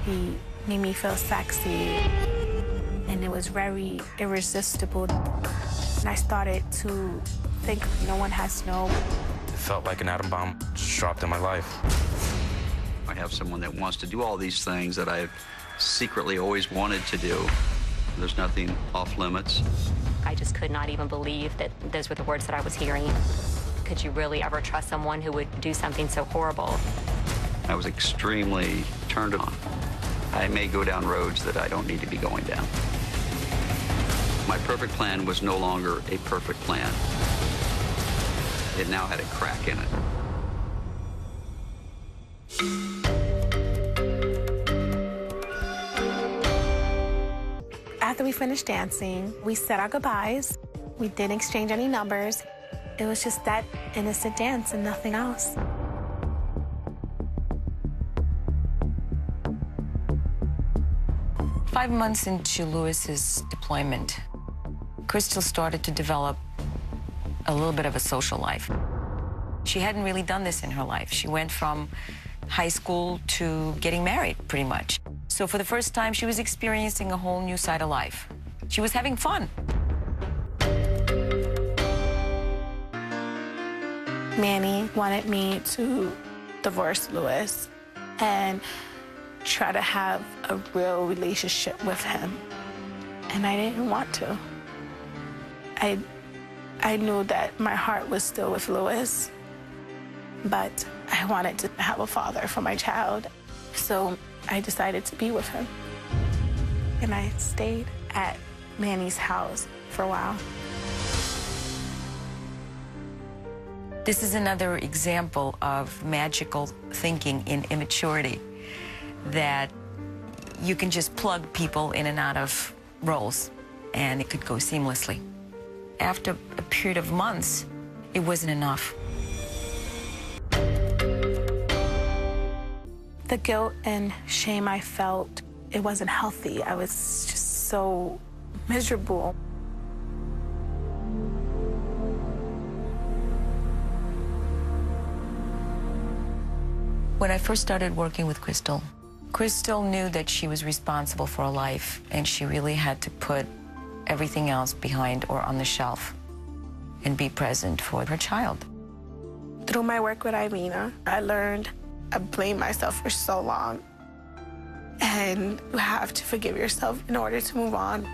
He made me feel sexy, and it was very irresistible. And I started to think no one has to know. It felt like an atom bomb just dropped in my life. I have someone that wants to do all these things that I've secretly always wanted to do. There's nothing off limits. I just could not even believe that those were the words that I was hearing. Could you really ever trust someone who would do something so horrible? I was extremely turned on. I may go down roads that I don't need to be going down. My perfect plan was no longer a perfect plan. It now had a crack in it. After we finished dancing, we said our goodbyes. We didn't exchange any numbers. It was just that innocent dance and nothing else. Five months into Lewis's deployment, Crystal started to develop a little bit of a social life. She hadn't really done this in her life. She went from high school to getting married, pretty much. So for the first time, she was experiencing a whole new side of life. She was having fun. Manny wanted me to divorce Lewis and try to have a real relationship with him. And I didn't want to. I knew that my heart was still with Lewis, but I wanted to have a father for my child. So I decided to be with him. And I stayed at Manny's house for a while. This is another example of magical thinking in immaturity, that you can just plug people in and out of roles, and it could go seamlessly. After a period of months, it wasn't enough. The guilt and shame I felt, it wasn't healthy. I was just so miserable. When I first started working with Crystal, Crystal knew that she was responsible for her life, and she really had to put everything else behind or on the shelf and be present for her child. Through my work with Irina, I learned I blamed myself for so long. And you have to forgive yourself in order to move on.